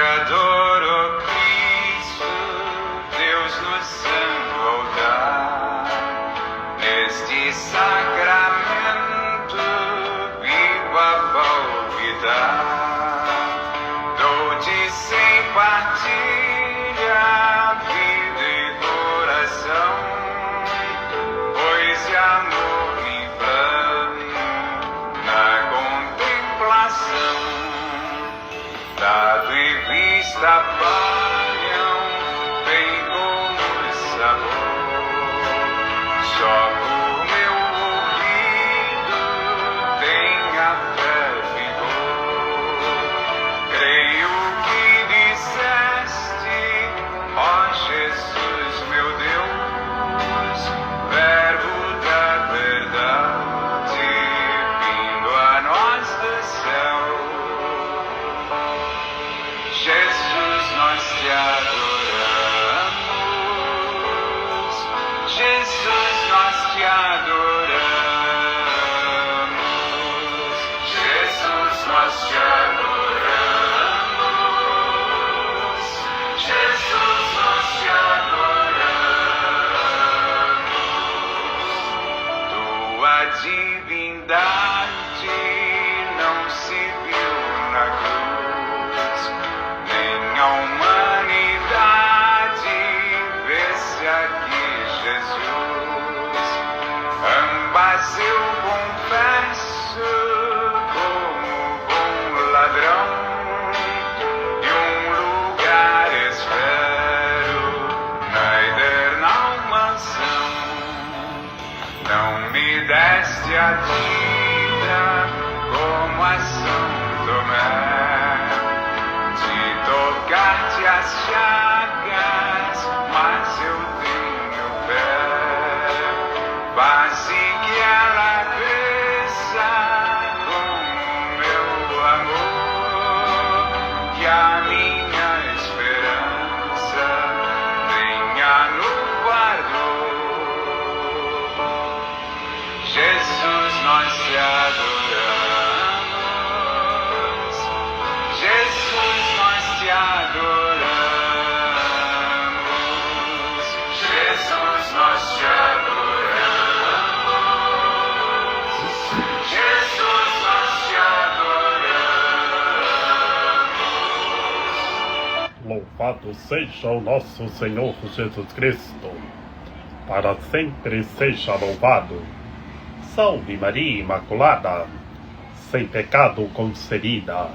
adoro Cristo, Deus no santo altar. Neste sacramento vivo a palpitar. Dou-te sem partilha vida e coração, pois de amor me inflamo na contemplação. Dado e vista palham, bem como sabor. Só por meu ouvido tem a fé vigor. Creio que disseste, ó Jesus meu Deus, verbo da verdade, vindo a nós do céu. Jesus, nós te adoramos. Jesus, nós te adoramos. Jesus, nós te adoramos. Jesus, nós te adoramos. Tua divindade não se viu na cruz, nem a humanidade vê-se aqui, Jesus. Ambas eu confesso como bom ladrão, e um lugar espero na eterna mansão. Não me deste a vida como a São Tomé, de tocar-te as chagas, mas eu tenho fé. Faze que ela cresça com o meu amor, que a minha esperança tenha no ardor. Jesus, nós te adoramos. Jesus, nós te adoramos. Jesus, nós te adoramos. Jesus, nós te adoramos. Louvado seja o nosso Senhor Jesus Cristo, para sempre seja louvado. Salve Maria Imaculada, sem pecado concebida.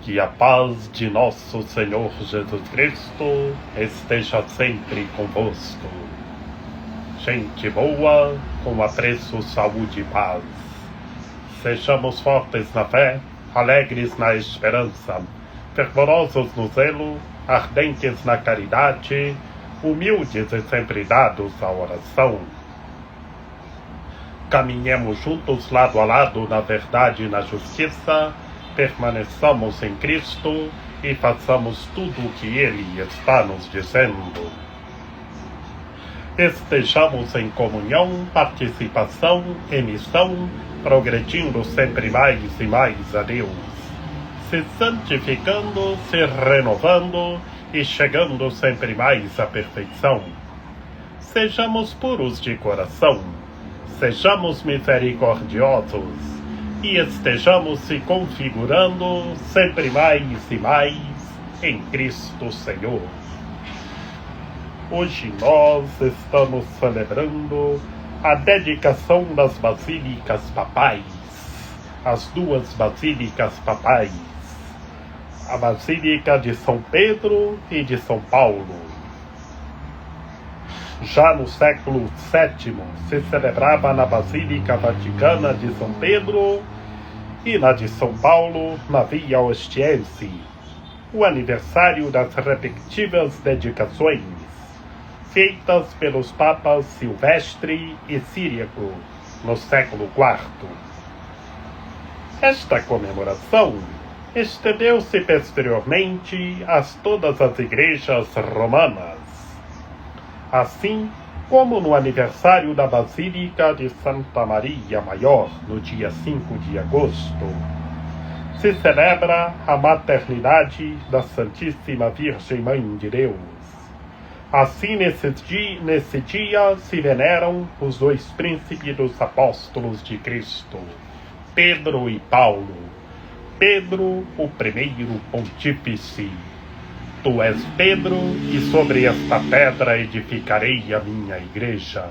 Que a paz de nosso Senhor Jesus Cristo esteja sempre convosco. Gente boa, com apreço, saúde e paz. Sejamos fortes na fé, alegres na esperança, fervorosos no zelo, ardentes na caridade, humildes e sempre dados à oração. Caminhemos juntos lado a lado na verdade e na justiça, permaneçamos em Cristo e façamos tudo o que Ele está nos dizendo. Estejamos em comunhão, participação e missão, progredindo sempre mais e mais a Deus, se santificando, se renovando e chegando sempre mais à perfeição. Sejamos puros de coração, sejamos misericordiosos e estejamos se configurando sempre mais e mais em Cristo Senhor. Hoje nós estamos celebrando a dedicação das basílicas papais, as duas basílicas papais, a Basílica de São Pedro e de São Paulo. Já no século VII se celebrava na Basílica Vaticana de São Pedro e na de São Paulo, na Via Ostiense, o aniversário das respectivas dedicações, feitas pelos papas Silvestre e Círiaco no século IV. Esta comemoração estendeu-se posteriormente a todas as igrejas romanas, assim como no aniversário da Basílica de Santa Maria Maior, no dia 5 de agosto, se celebra a maternidade da Santíssima Virgem Mãe de Deus. Assim, nesse dia se veneram os dois príncipes dos apóstolos de Cristo, Pedro e Paulo. Pedro, o primeiro pontífice. Tu és Pedro, e sobre esta pedra edificarei a minha igreja.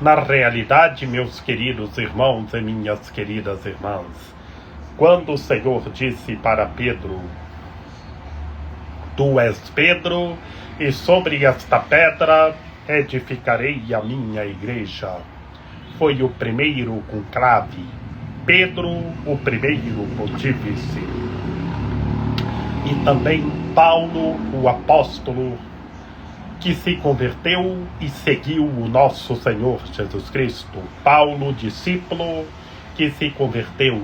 Na realidade, meus queridos irmãos e minhas queridas irmãs, quando o Senhor disse para Pedro, tu és Pedro, e sobre esta pedra edificarei a minha igreja, foi o primeiro conclave, Pedro, o primeiro pontífice. E também Paulo, o apóstolo, que se converteu e seguiu o nosso Senhor Jesus Cristo. Paulo, discípulo, que se converteu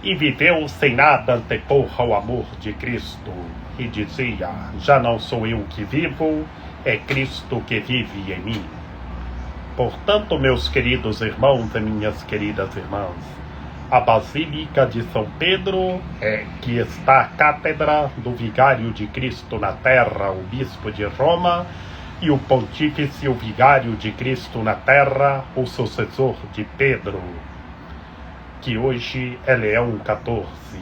e viveu sem nada antepor ao amor de Cristo. E dizia, já não sou eu que vivo, é Cristo que vive em mim. Portanto, meus queridos irmãos e minhas queridas irmãs, a Basílica de São Pedro, que está a cátedra do Vigário de Cristo na terra, o Bispo de Roma, e o Pontífice, o Vigário de Cristo na terra, o sucessor de Pedro, que hoje é Leão XIV.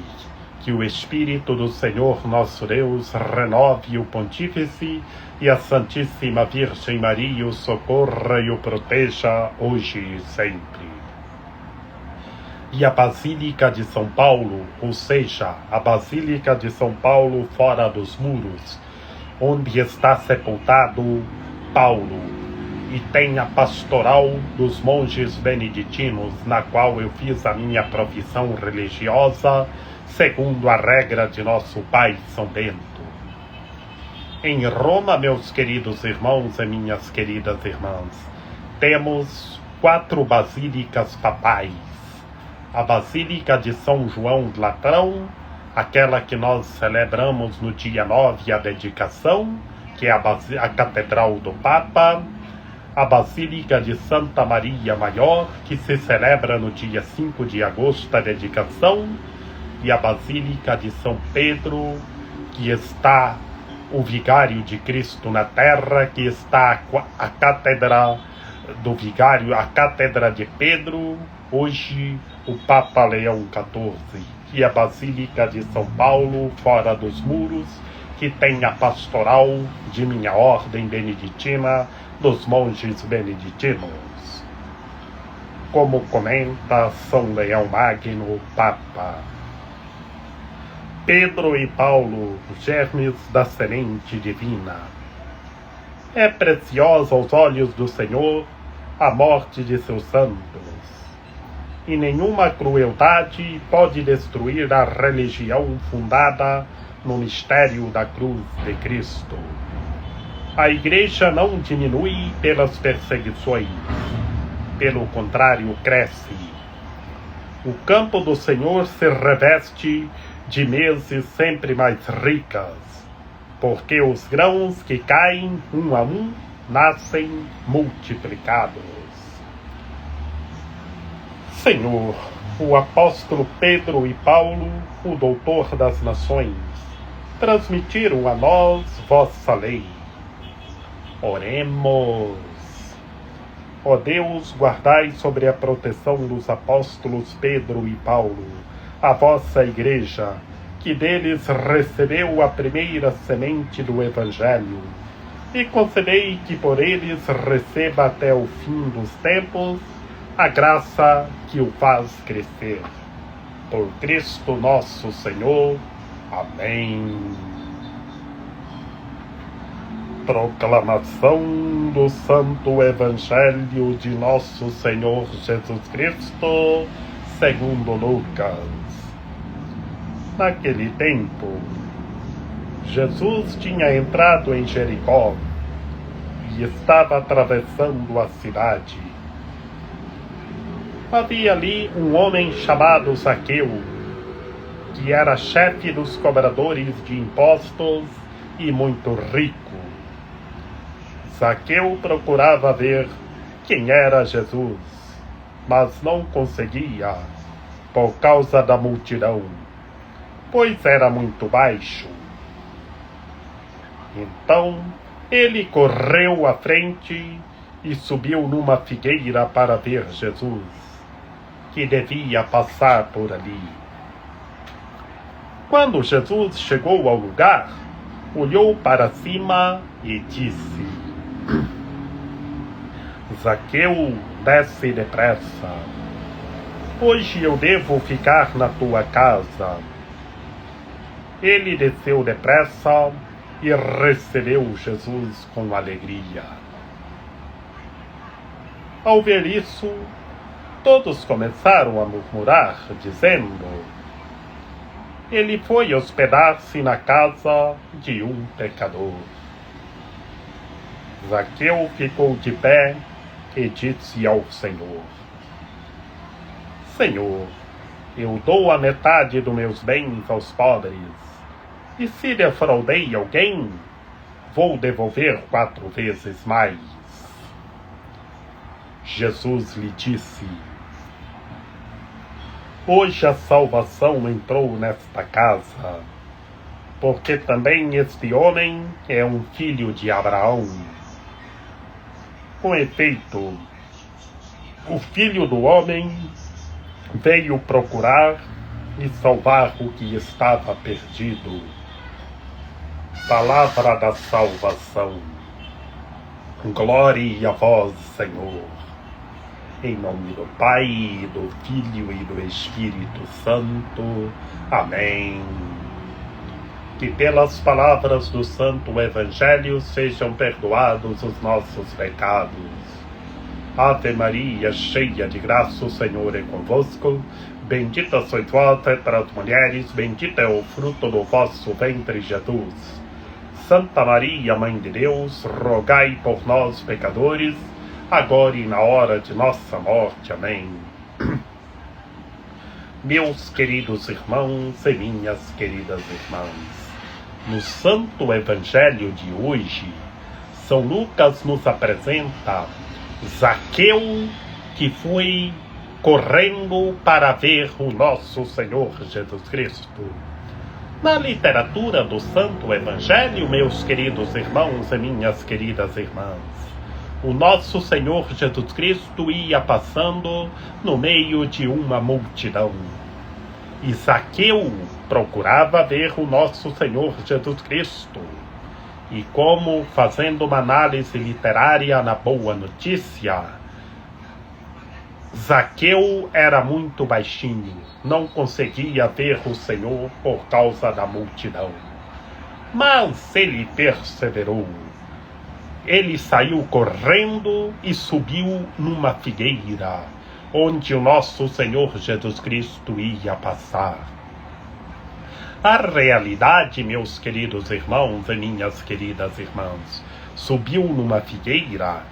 Que o Espírito do Senhor nosso Deus renove o Pontífice e a Santíssima Virgem Maria o socorra e o proteja hoje e sempre. E a Basílica de São Paulo, ou seja, a Basílica de São Paulo fora dos muros, onde está sepultado Paulo, e tem a pastoral dos monges beneditinos, na qual eu fiz a minha profissão religiosa, segundo a regra de nosso Pai São Bento. Em Roma, meus queridos irmãos e minhas queridas irmãs, temos 4 basílicas papais. A Basílica de São João Latrão, aquela que nós celebramos no dia 9, a dedicação, que é a Catedral do Papa. A Basílica de Santa Maria Maior, que se celebra no dia 5 de agosto, a dedicação. E a Basílica de São Pedro, que está o Vigário de Cristo na terra, que está a Cátedra do Vigário, a Cátedra de Pedro, hoje o Papa Leão XIV. E a Basílica de São Paulo, fora dos muros, que tem a pastoral de minha ordem beneditina, dos monges beneditinos. Como comenta São Leão Magno, Papa. Pedro e Paulo, germes da semente divina. É preciosa aos olhos do Senhor a morte de seus santos, e nenhuma crueldade pode destruir a religião fundada no mistério da cruz de Cristo. A Igreja não diminui pelas perseguições, pelo contrário, cresce. O campo do Senhor se reveste de meses sempre mais ricas, porque os grãos que caem um a um nascem multiplicados. Senhor, o apóstolo Pedro e Paulo, o doutor das nações, transmitiram a nós vossa lei. Oremos. Ó Deus, guardai sobre a proteção dos apóstolos Pedro e Paulo a vossa Igreja, que deles recebeu a primeira semente do Evangelho, e concedei que por eles receba até o fim dos tempos a graça que o faz crescer. Por Cristo nosso Senhor. Amém. Proclamação do Santo Evangelho de nosso Senhor Jesus Cristo, segundo Lucas. Naquele tempo, Jesus tinha entrado em Jericó e estava atravessando a cidade. Havia ali um homem chamado Zaqueu, que era chefe dos cobradores de impostos e muito rico. Zaqueu procurava ver quem era Jesus, mas não conseguia, por causa da multidão, pois era muito baixo. Então ele correu à frente e subiu numa figueira para ver Jesus, que devia passar por ali. Quando Jesus chegou ao lugar, olhou para cima e disse: Zaqueu, desce depressa. Hoje eu devo ficar na tua casa. Ele desceu depressa e recebeu Jesus com alegria. Ao ver isso, todos começaram a murmurar, dizendo: ele foi hospedar-se na casa de um pecador. Zaqueu ficou de pé e disse ao Senhor: Senhor, eu dou a metade dos meus bens aos pobres, e se defraudei alguém, vou devolver 4 vezes mais. Jesus lhe disse: hoje a salvação entrou nesta casa, porque também este homem é um filho de Abraão. Com efeito, o Filho do Homem veio procurar e salvar o que estava perdido. Palavra da salvação. Glória a vós, Senhor. Em nome do Pai, do Filho e do Espírito Santo. Amém. Que pelas palavras do Santo Evangelho sejam perdoados os nossos pecados. Ave Maria, cheia de graça, o Senhor é convosco. Bendita sois vós entre as mulheres, bendito é o fruto do vosso ventre, Jesus. Santa Maria, Mãe de Deus, rogai por nós, pecadores, agora e na hora de nossa morte. Amém. Meus queridos irmãos e minhas queridas irmãs, no Santo Evangelho de hoje, São Lucas nos apresenta Zaqueu, que foi correndo para ver o nosso Senhor Jesus Cristo. Na literatura do Santo Evangelho, meus queridos irmãos e minhas queridas irmãs, o nosso Senhor Jesus Cristo ia passando no meio de uma multidão. E Zaqueu procurava ver o nosso Senhor Jesus Cristo. E como, fazendo uma análise literária na Boa Notícia, Zaqueu era muito baixinho, não conseguia ver o Senhor por causa da multidão. Mas ele perseverou. Ele saiu correndo e subiu numa figueira, onde o nosso Senhor Jesus Cristo ia passar. A realidade, meus queridos irmãos e minhas queridas irmãs, subiu numa figueira,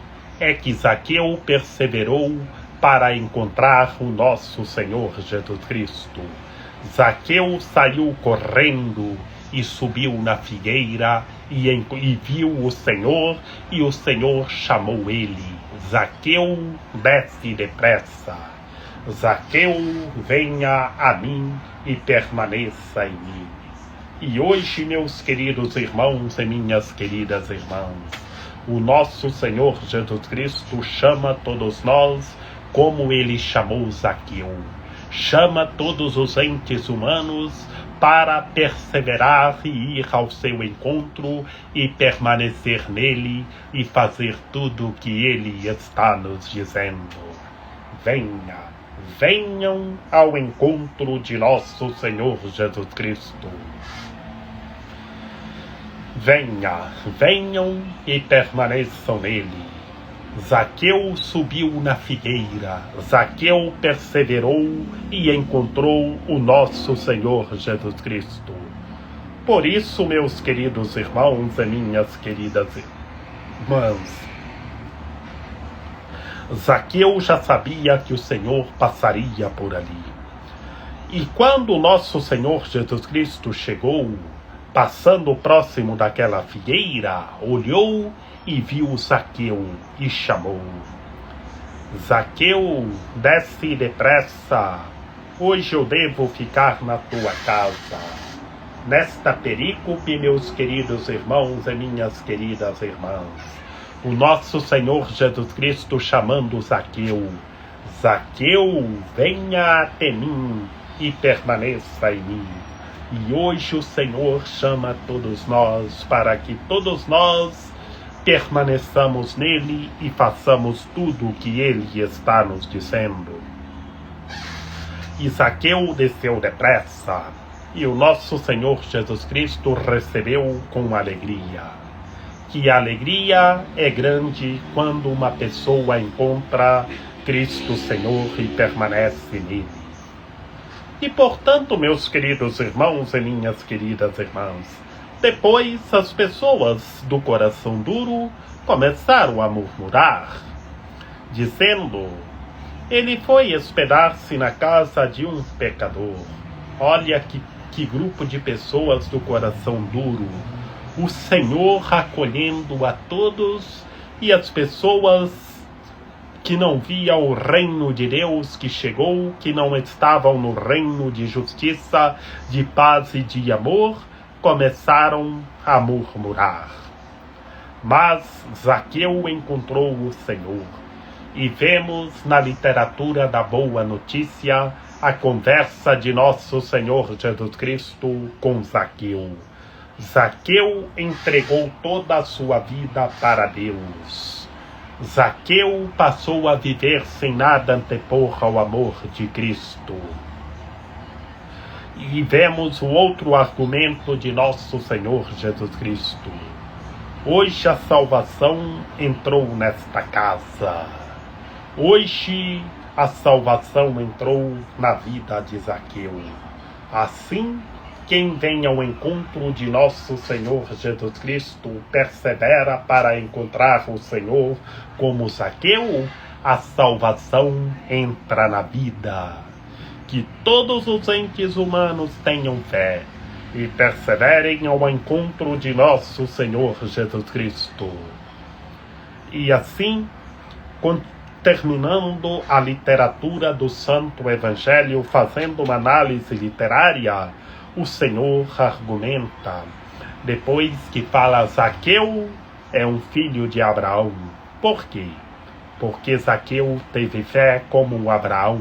é que Zaqueu perseverou para encontrar o nosso Senhor Jesus Cristo. Zaqueu saiu correndo e subiu na figueira e viu o Senhor, e o Senhor chamou ele: Zaqueu, desce depressa. Zaqueu, venha a mim e permaneça em mim. E hoje, meus queridos irmãos e minhas queridas irmãs, o nosso Senhor Jesus Cristo chama todos nós como ele chamou Zaqueu. Chama todos os entes humanos para perseverar e ir ao seu encontro e permanecer nele e fazer tudo o que ele está nos dizendo. Venham ao encontro de nosso Senhor Jesus Cristo. Venham e permaneçam nele. Zaqueu subiu na figueira, Zaqueu perseverou e encontrou o nosso Senhor Jesus Cristo. Por isso, meus queridos irmãos e minhas queridas irmãs, Zaqueu já sabia que o Senhor passaria por ali. E quando o nosso Senhor Jesus Cristo chegou, passando próximo daquela figueira, olhou e viu Zaqueu e chamou: Zaqueu, desce depressa, Hoje eu devo ficar na tua casa. Nesta perícope, meus queridos irmãos e minhas queridas irmãs, o nosso Senhor Jesus Cristo chamando Zaqueu. Zaqueu, venha até mim e permaneça em mim. E hoje o Senhor chama todos nós para que todos nós permaneçamos nele e façamos tudo o que ele está nos dizendo. E Zaqueu desceu depressa, e o nosso Senhor Jesus Cristo recebeu com alegria. Que a alegria é grande quando uma pessoa encontra Cristo Senhor e permanece nele. E portanto, meus queridos irmãos e minhas queridas irmãs, depois as pessoas do coração duro começaram a murmurar, dizendo: ele foi hospedar-se na casa de um pecador. Olha que grupo de pessoas do coração duro. O Senhor acolhendo a todos, e as pessoas que não viam o reino de Deus que chegou, que não estavam no reino de justiça, de paz e de amor, começaram a murmurar. Mas Zaqueu encontrou o Senhor. E vemos na literatura da Boa Notícia a conversa de nosso Senhor Jesus Cristo com Zaqueu. Zaqueu entregou toda a sua vida para Deus. Zaqueu passou a viver sem nada antepor ao amor de Cristo. E vemos o outro argumento de nosso Senhor Jesus Cristo. Hoje a salvação entrou nesta casa. Hoje a salvação entrou na vida de Zaqueu. Assim, quem vem ao encontro de nosso Senhor Jesus Cristo persevera para encontrar o Senhor como Zaqueu, a salvação entra na vida. Que todos os entes humanos tenham fé e perseverem ao encontro de nosso Senhor Jesus Cristo. E assim, terminando a literatura do Santo Evangelho, fazendo uma análise literária, o Senhor argumenta, depois que fala Zaqueu é um filho de Abraão. Por quê? Porque Zaqueu teve fé como Abraão.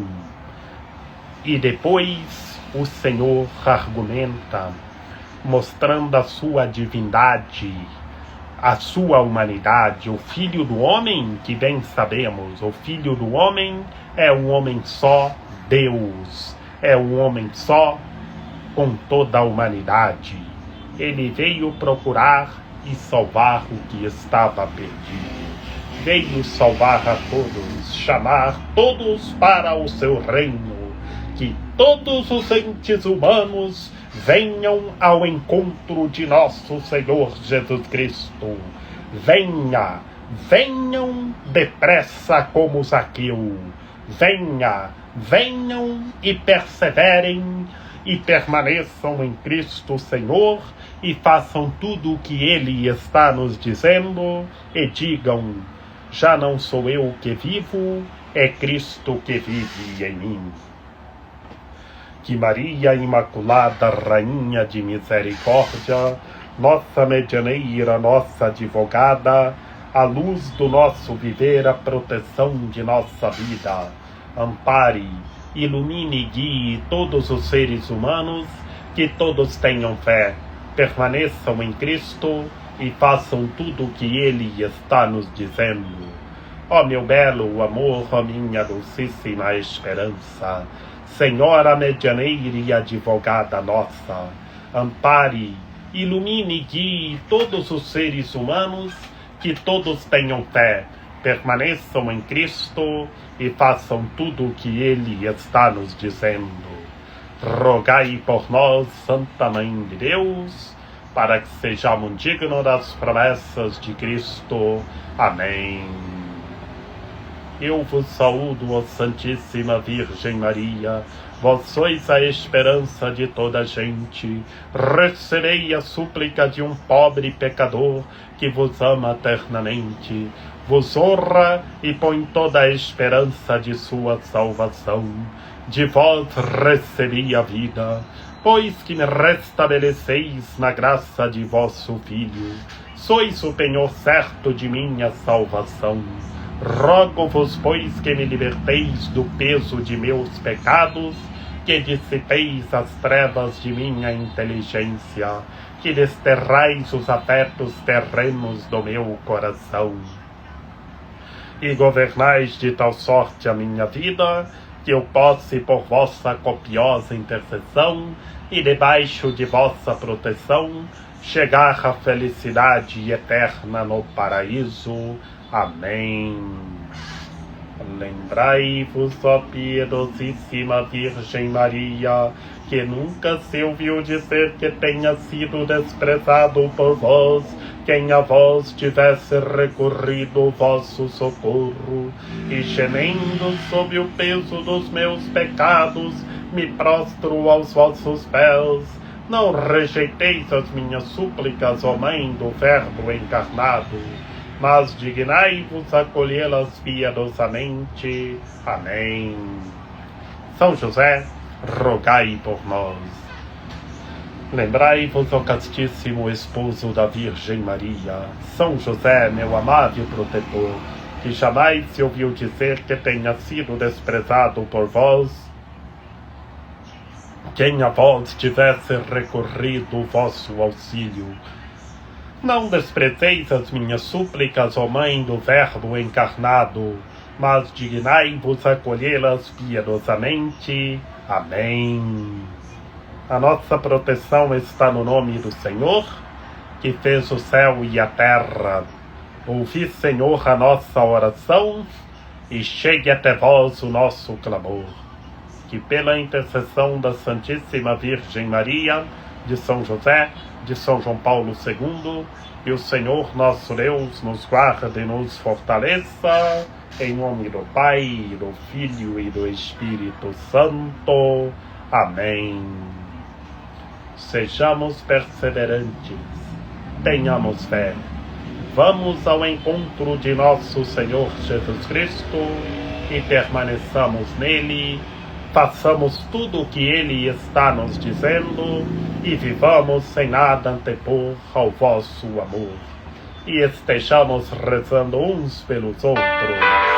E depois o Senhor argumenta, mostrando a sua divindade, a sua humanidade. O Filho do Homem, que bem sabemos, o Filho do Homem é um homem só, Deus. É um homem só, com toda a humanidade. Ele veio procurar e salvar o que estava perdido. Veio salvar a todos, chamar todos para o seu reino. Que todos os entes humanos venham ao encontro de nosso Senhor Jesus Cristo. Venham depressa como Zaqueu. Venham e perseverem e permaneçam em Cristo Senhor e façam tudo o que Ele está nos dizendo e digam: já não sou eu que vivo, é Cristo que vive em mim. Que Maria Imaculada, Rainha de Misericórdia, nossa medianeira, nossa advogada, a luz do nosso viver, a proteção de nossa vida, ampare, ilumine e guie todos os seres humanos, que todos tenham fé, permaneçam em Cristo e façam tudo o que Ele está nos dizendo. Ó meu belo amor, ó minha dulcíssima esperança, Senhora medianeira e advogada nossa, ampare, ilumine e guie todos os seres humanos, que todos tenham fé, permaneçam em Cristo e façam tudo o que Ele está nos dizendo. Rogai por nós, Santa Mãe de Deus, para que sejamos dignos das promessas de Cristo. Amém. Eu vos saúdo, ó Santíssima Virgem Maria, vós sois a esperança de toda a gente. Recebei a súplica de um pobre pecador que vos ama eternamente, vos honra e põe toda a esperança de sua salvação. de vós recebi a vida, pois que me restabeleceis na graça de vosso Filho. Sois o penhor certo de minha salvação. Rogo-vos, pois, que me liberteis do peso de meus pecados, que dissipeis as trevas de minha inteligência, que desterrais os afetos terrenos do meu coração, e governais de tal sorte a minha vida, que eu possa, por vossa copiosa intercessão e debaixo de vossa proteção, chegar à felicidade eterna no paraíso. Amém. Lembrai-vos, ó piedosíssima Virgem Maria, que nunca se ouviu dizer que tenha sido desprezado por vós quem a vós tivesse recorrido o vosso socorro, e gemendo sob o peso dos meus pecados, me prostro aos vossos pés. Não rejeiteis as minhas súplicas, ó Mãe do Verbo encarnado, mas dignai-vos acolhê-las piedosamente. Amém. São José, rogai por nós. Lembrai-vos, ó castíssimo esposo da Virgem Maria, São José, meu amável protetor, que jamais se ouviu dizer que tenha sido desprezado por vós quem a vós tivesse recorrido o vosso auxílio. Não desprezeis as minhas súplicas, ó Mãe do Verbo encarnado, mas dignai-vos acolhê-las piedosamente. Amém. A nossa proteção está no nome do Senhor, que fez o céu e a terra. Ouvi, Senhor, a nossa oração, e chegue até vós o nosso clamor. Que pela intercessão da Santíssima Virgem Maria, de São José, de São João Paulo II, e o Senhor nosso Deus nos guarde e nos fortaleça, em nome do Pai, do Filho e do Espírito Santo. Amém. Sejamos perseverantes, tenhamos fé. Vamos ao encontro de nosso Senhor Jesus Cristo e permaneçamos nele. Façamos tudo o que Ele está nos dizendo e vivamos sem nada antepor ao vosso amor. E estejamos rezando uns pelos outros.